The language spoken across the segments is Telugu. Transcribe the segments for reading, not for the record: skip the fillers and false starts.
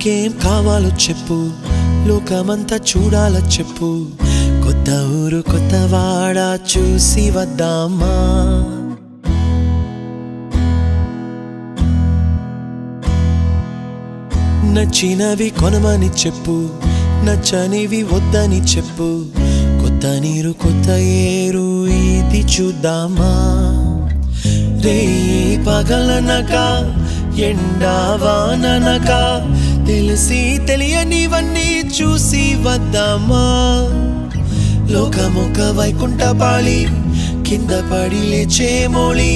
నీకేం కావాలో చెప్పు, లోకమంతా చూడాల చెప్పు. కొత్త ఊరు కొత్త వాడ చూసి వద్దామా? నచ్చినవి కొనమని చెప్పు, నచ్చనివి వద్దని చెప్పు. కొత్త నీరు కొత్త ఏరు ఇది చూద్దామా? రే పగలనక ఎండా వాననక తెలిసి తెలియనివన్నీ చూసి వద్దామా? లోకమొక వైకుంఠపాళి, కింద పడి లేచే మోళి,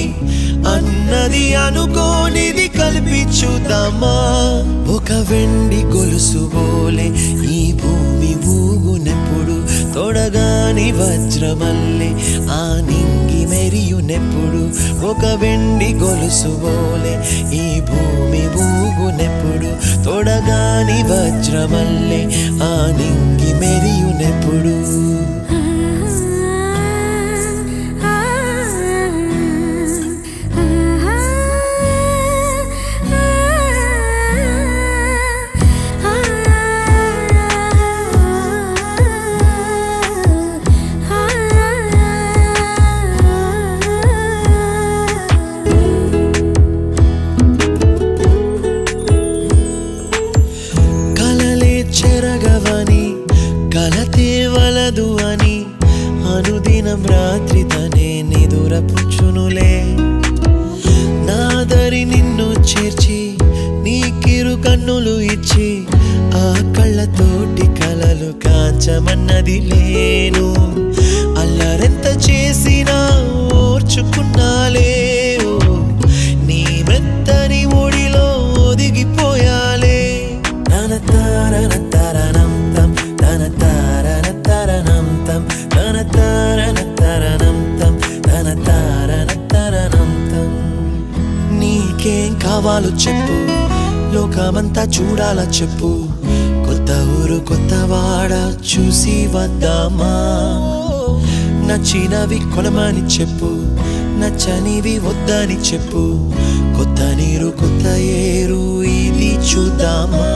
అన్నది అనుకోనిది కలిపి చూద్దామా? ఒక వెండి గొలుసు బోలే ఈ భూమి ఊగునెప్పుడు, తొడగాని వజ్రమల్లె ఆ నింగి మెరియునెప్పుడు. ఒక వెండి గొలుసు బోలే ఈ భూమి ఊగునెప్పుడు, తొడగాని వజ్రమల్లె ఆ నింగి మెరియునెప్పుడు. చెరగవని కలతే వలదు అని అనుదినం రాత్రి తనే నిదురపుచ్చునులే. నాదరి నిన్ను చేర్చి నీకిరు కన్నులు ఇచ్చి, ఆ కళ్ళతోటి కలలు కాంచమన్నది లేను. అల్లరెంత చేసినా ఓర్చుకున్నాలే, నీ మెత్తని ఒడిలో ఒదిగిపోయాలే. నీకేం కావాలో చెప్పు, లోకమంతా చూడాల చెప్పు. కొత్త ఊరు కొత్త వాడ చూసి వద్దామా? నచ్చినవి కొనమని చెప్పు, నచ్చనివి వద్దని చెప్పు. కొత్త నీరు కొత్త ఏరు ఇది చూద్దామా?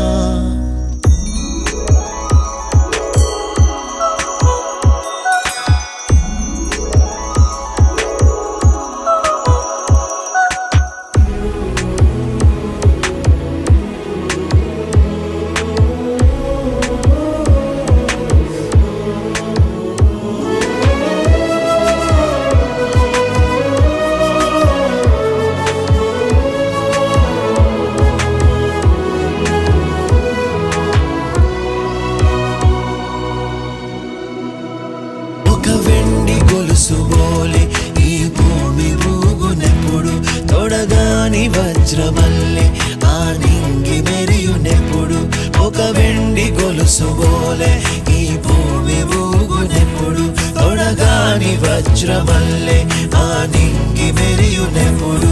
గొలుసు బోలే ఈ భూమి ఊగునెప్పుడు, తొడగాని వజ్రమల్లె ఆ నింగి మెరియునెప్పుడు. ఒక వెండి గొలుసు బోలే ఈ భూమి ఊగునెప్పుడు, తొడగాని వజ్రమల్లె ఆ నింగి మెరియునెప్పుడు.